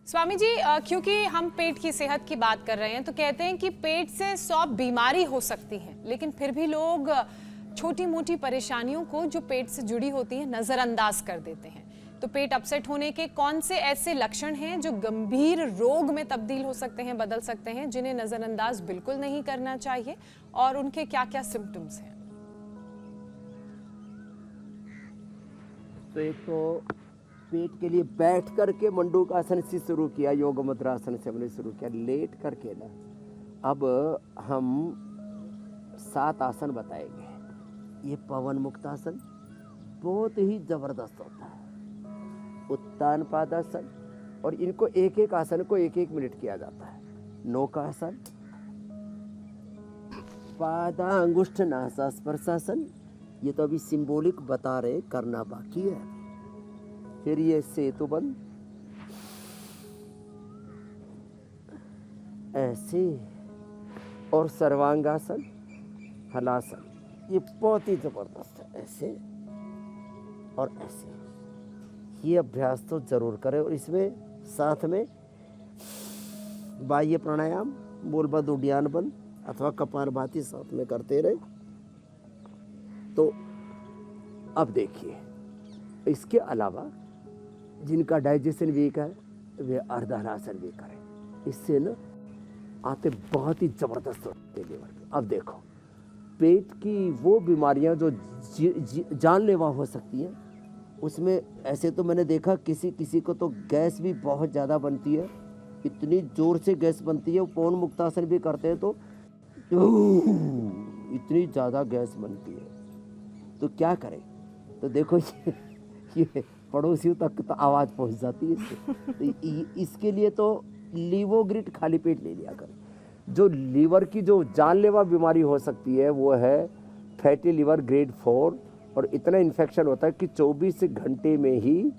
स्वामी जी, क्योंकि हम पेट की सेहत की बात कर रहे हैं तो कहते हैं कि पेट से 100 बीमारी हो सकती है, लेकिन फिर भी लोग छोटी मोटी परेशानियों को जो पेट से जुड़ी होती है नजरअंदाज कर देते हैं। तो पेट अपसेट होने के कौन से ऐसे लक्षण हैं जो गंभीर रोग में तब्दील हो सकते हैं, बदल सकते हैं, जिन्हें नजरअंदाज बिल्कुल नहीं करना चाहिए, और उनके क्या क्या सिम्टम्स हैं? तो एक तो पेट के लिए बैठ करके मंडूकासन से शुरू किया, योग मुद्रासन से हमने शुरू किया। लेट करके ना अब हम 7 आसन बताएंगे। ये पवन मुक्तासन बहुत ही जबरदस्त होता है, उत्तान पादासन, और इनको एक एक आसन को 1-1 मिनट किया जाता है। नौकासन, पादांगुष्ठ नासा स्पर्शासन, ये तो अभी सिंबॉलिक बता रहे, करना बाकी है। फिर ये सेतुबंद, ऐसे, और सर्वांगासन, हलासन, ये बहुत ही जबरदस्त है। ऐसे और ऐसे, ये अभ्यास तो जरूर करें। और इसमें साथ में बाह्य प्राणायाम, मूलबद्ध उड्डयन बंद अथवा कपालभाति साथ में करते रहे। तो अब देखिए, इसके अलावा जिनका डाइजेशन वीक है वे अर्धहलासन भी करें। इससे ना आते बहुत ही जबरदस्त होते हैं लीवर। अब देखो, पेट की वो बीमारियां जो जानलेवा हो सकती हैं, उसमें ऐसे तो मैंने देखा किसी किसी को तो गैस भी बहुत ज़्यादा बनती है, इतनी ज़ोर से गैस बनती है। वो पवन मुक्तासन भी करते हैं तो इतनी ज़्यादा गैस बनती है। तो क्या करें? तो देखो ये पड़ोसियों तक तो आवाज़ पहुंच जाती है इससे। तो इसके लिए तो लीवोग्रिड खाली पेट ले लिया करें। जो लीवर की जो जानलेवा बीमारी हो सकती है वो है फैटी लीवर ग्रेड 4, और इतना इन्फेक्शन होता है कि 24 घंटे में ही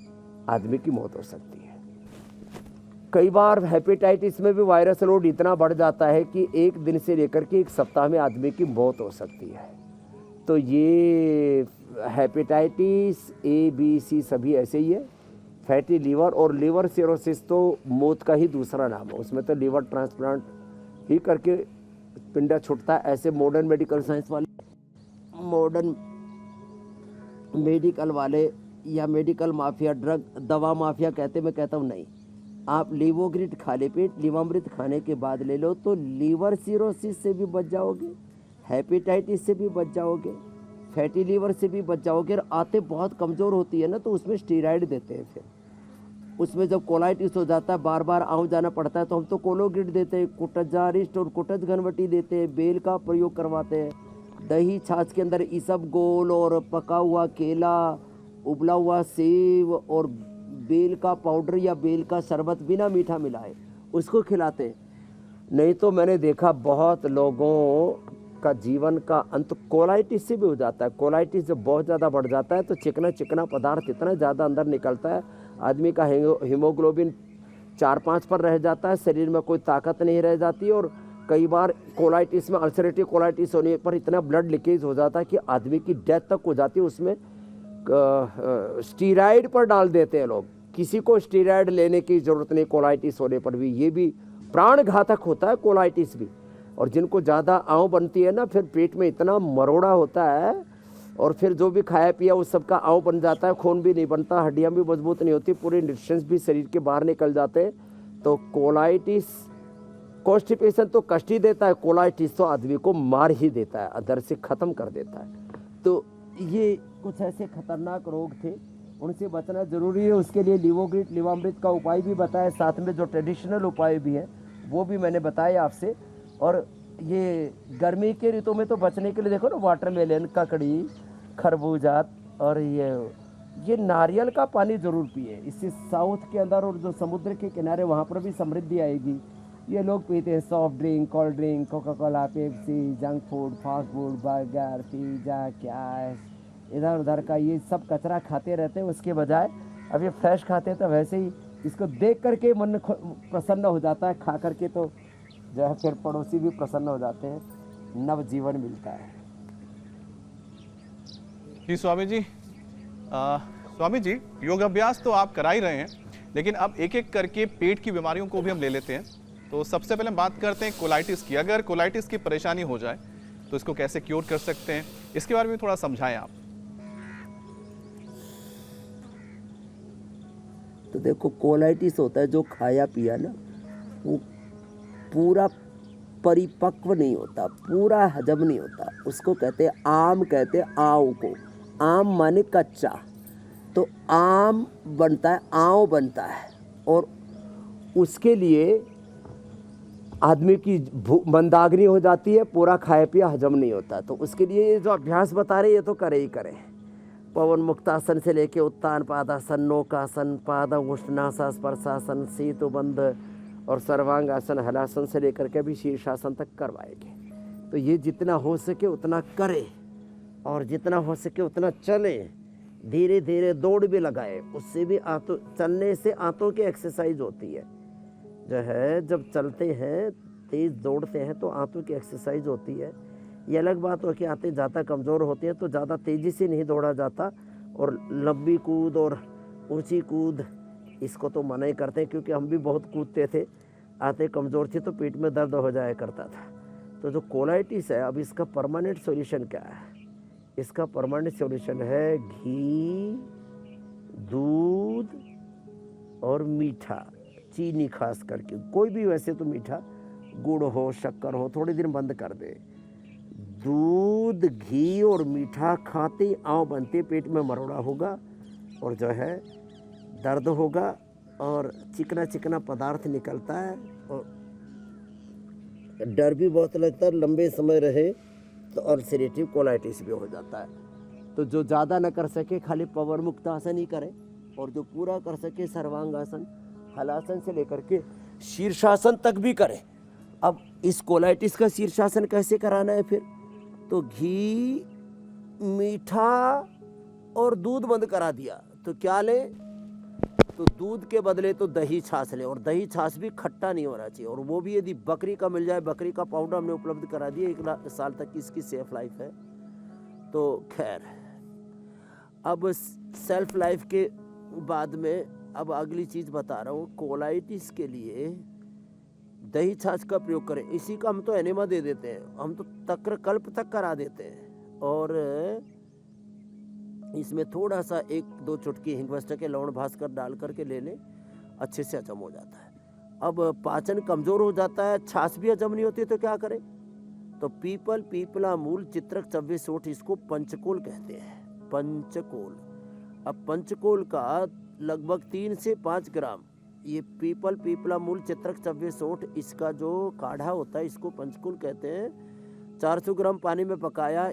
आदमी की मौत हो सकती है। कई बार हेपेटाइटिस में भी वायरस लोड इतना बढ़ जाता है कि एक दिन से लेकर के 1 सप्ताह में आदमी की मौत हो सकती है। तो ये हेपेटाइटिस A, B, C सभी ऐसे ही है। फैटी लीवर और लीवर सिरोसिस तो मौत का ही दूसरा नाम है। उसमें तो लीवर ट्रांसप्लांट ही करके पिंडा छूटता है। ऐसे मॉडर्न मेडिकल साइंस वाले, मॉडर्न मेडिकल वाले या मेडिकल माफिया, ड्रग दवा माफिया कहते, मैं कहता हूँ नहीं, आप लीवोग्रिड खाली पेट लीवामृत खाने के बाद ले लो तो लीवर सिरोसिस से भी बच जाओगे, हेपेटाइटिस से भी बच जाओगे, फैटी लीवर से भी बच जाओगे। और आते बहुत कमज़ोर होती है ना, तो उसमें स्टीराइड देते हैं। फिर उसमें जब कोलाइटिस हो जाता है, बार बार आऊँ जाना पड़ता है, तो हम तो कोलोग्रिड देते हैं, कुटजारिस्ट और कुटज घनवटी देते हैं, बेल का प्रयोग करवाते हैं। दही छाछ के अंदर इसबगोल और पका हुआ केला, उबला हुआ सेब और बेल का पाउडर या बेल का शरबत बिना मीठा मिलाए उसको खिलाते हैं। नहीं तो मैंने देखा बहुत लोगों का जीवन का अंत कोलाइटिस से भी हो जाता है। कोलाइटिस जब बहुत ज़्यादा बढ़ जाता है तो चिकना चिकना पदार्थ इतना ज़्यादा अंदर निकलता है, आदमी का हीमोग्लोबिन 4-5 पर रह जाता है, शरीर में कोई ताकत नहीं रह जाती। और कई बार कोलाइटिस में, अल्सरेटिव कोलाइटिस होने पर इतना ब्लड लीकेज हो जाता है कि आदमी की डेथ तक हो जाती है। उसमें स्टीराइड पर डाल देते हैं लोग। किसी को स्टीराइड लेने की ज़रूरत नहीं कोलाइटिस होने पर भी। ये भी प्राण घातक होता है कोलाइटिस भी। और जिनको ज़्यादा आँव बनती है ना, फिर पेट में इतना मरोड़ा होता है, और फिर जो भी खाया पिया उस सबका आँव बन जाता है, खून भी नहीं बनता, हड्डियाँ भी मजबूत नहीं होती, पूरे न्यूट्रिशंस भी शरीर के बाहर निकल जाते हैं। तो कोलाइटिस, कॉन्स्टिपेशन तो कष्ट ही देता है, कोलाइटिस तो आदमी को मार ही देता है, अंदर से ख़त्म कर देता है। तो ये कुछ ऐसे खतरनाक रोग थे, उनसे बचना जरूरी है। उसके लिए लीवोग्रिड लीवामृत का उपाय भी बताया, साथ में जो ट्रेडिशनल उपाय भी हैं वो भी मैंने बताया आपसे। और ये गर्मी के ऋतु में तो बचने के लिए देखो ना, वाटरमेलन, ककड़ी, खरबूजा और ये नारियल का पानी जरूर पिए। इससे साउथ के अंदर और जो समुद्र के किनारे वहाँ पर भी समृद्धि आएगी। ये लोग पीते हैं soft drink, cold drink, Coca Cola, Pepsi, junk food, fast food, burger, pizza, क्या इधर उधर का ये सब कचरा खाते रहते हैं। उसके बजाय अब ये फ्रेश खाते हैं, तो वैसे ही इसको देख करके मन प्रसन्न हो जाता है, खा करके तो जो है फिर पड़ोसी भी प्रसन्न हो जाते हैं, नव जीवन मिलता है। जी स्वामी जी, योग अभ्यास तो आप करा ही रहे हैं, लेकिन अब एक एक करके पेट की बीमारियों को भी हम ले लेते हैं। तो सबसे पहले हम बात करते हैं कोलाइटिस की। अगर कोलाइटिस की परेशानी हो जाए तो इसको कैसे क्योर कर सकते हैं, इसके बारे में थोड़ा समझाएं आप। तो देखो, कोलाइटिस होता है जो खाया पिया ना वो पूरा परिपक्व नहीं होता, पूरा हजम नहीं होता। उसको कहते हैं आम, कहते हैं आव को। आम माने कच्चा, तो आम बनता है, आव बनता है, और उसके लिए आदमी की मंदाग्नि हो जाती है, पूरा खाया पिया हजम नहीं होता। तो उसके लिए ये जो अभ्यास बता रहे ये तो करे ही करें। पवन मुक्तासन से लेके उत्तान पादासन, नौकासन, पाद उष्णासन, स्पर्शासन, सेतुबंध और सर्वांगासन, हलासन से लेकर के भी शीर्षासन तक करवाएंगे। तो ये जितना हो सके उतना करे और जितना हो सके उतना चले, धीरे धीरे दौड़ भी लगाए। उससे भी आंतों, चलने से आंतों की एक्सरसाइज होती है। जो है जब चलते हैं, तेज दौड़ते हैं तो आंतों की एक्सरसाइज होती है। ये अलग बात हो कि आंतें ज़्यादा कमज़ोर होती हैं तो ज़्यादा तेज़ी से नहीं दौड़ा जाता, और लंबी कूद और ऊंची कूद इसको तो मना ही करते हैं, क्योंकि हम भी बहुत कूदते थे, आंतें कमज़ोर थी तो पेट में दर्द हो जाया करता था। तो जो कोलाइटिस है, अब इसका परमानेंट सॉल्यूशन क्या है? इसका परमानेंट सॉल्यूशन है घी, दूध और मीठा, चीनी खास करके, कोई भी, वैसे तो मीठा, गुड़ हो, शक्कर हो, थोड़े दिन बंद कर दे। दूध, घी और मीठा खाते ही आँव बनते, पेट में मरोड़ा होगा और जो है दर्द होगा और चिकना चिकना पदार्थ निकलता है और डर भी बहुत लगता है, लंबे समय रहे तो अल्सरेटिव कोलाइटिस भी हो जाता है। तो जो ज़्यादा न कर सके खाली पवन मुक्त आसन ही करे, और जो पूरा कर सके सर्वांगासन, हलासन से लेकर के शीर्षासन तक भी करे। अब इस कोलाइटिस का शीर्षासन कैसे कराना है फिर? तो घी, मीठा और दूध बंद करा दिया तो क्या ले? तो दूध के बदले तो दही छाछ ले, और दही छाछ भी खट्टा नहीं होना चाहिए, और वो भी यदि बकरी का मिल जाए। बकरी का पाउडर हमने उपलब्ध करा दिया, 1 साल तक इसकी सेफ लाइफ है। तो खैर, अब सेल्फ लाइफ के बाद में अब अगली चीज़ बता रहा हूँ। कोलाइटिस के लिए दही छाछ का प्रयोग करें। इसी का हम तो एनेमा दे देते हैं, हम तो तक्र कल्प तक करा देते हैं, और इसमें थोड़ा सा 1-2 चुटकी हिंगवस्टर के लवण भास्कर डाल करके ले लें, अच्छे से हजम हो जाता है। अब पाचन कमज़ोर हो जाता है, छाछ भी हजम नहीं होती, तो क्या करें? तो पीपल, पीपला मूल, चित्रक, चव्वे सोठ, इसको पंचकोल कहते हैं, पंचकोल। अब पंचकोल का लगभग 3 से 5 ग्राम, ये पीपल, पीपला मूल, चित्रक, चव्वे सोठ, इसका जो काढ़ा होता है इसको पंचकोल कहते हैं। 400 ग्राम पानी में पकाया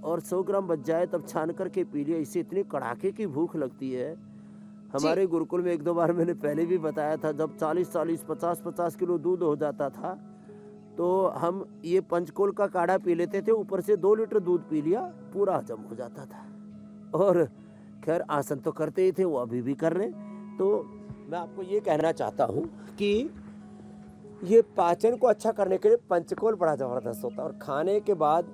और 100 ग्राम बच जाए तब छान करके पी लिया। इससे इतनी कड़ाके की भूख लगती है। हमारे गुरुकुल में 1-2 बार मैंने पहले भी बताया था, जब 40-40, 50-50 किलो दूध हो जाता था तो हम ये पंचकोल का काढ़ा पी लेते थे, ऊपर से 2 लीटर दूध पी लिया, पूरा हजम हो जाता था। और खैर आसन तो करते ही थे, वो अभी भी कर रहे हैं। तो मैं आपको ये कहना चाहता हूँ कि ये पाचन को अच्छा करने के लिए पंचकोल बड़ा ज़बरदस्त होता है। और खाने के बाद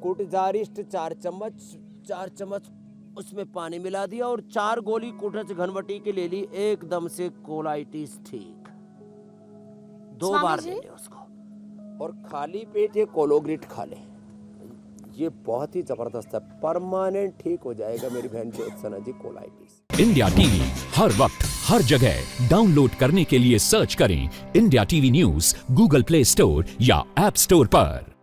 कुटजारिष्ट 4 चम्मच उसमें पानी मिला दिया और 4 गोली कुटच घनवटी की ले ली, एकदम से कोलाइटिस ठीक। 2 बार ले ले उसको, और खाली पेट ये कोलोग्रिट खा ले, ये बहुत ही जबरदस्त है, परमानेंट ठीक हो जाएगा मेरी बहन ज्योत्सना जी कोलाइटिस। इंडिया टीवी हर वक्त हर जगह डाउनलोड करने के लिए सर्च करें India TV news Google play store या ऐप स्टोर पर।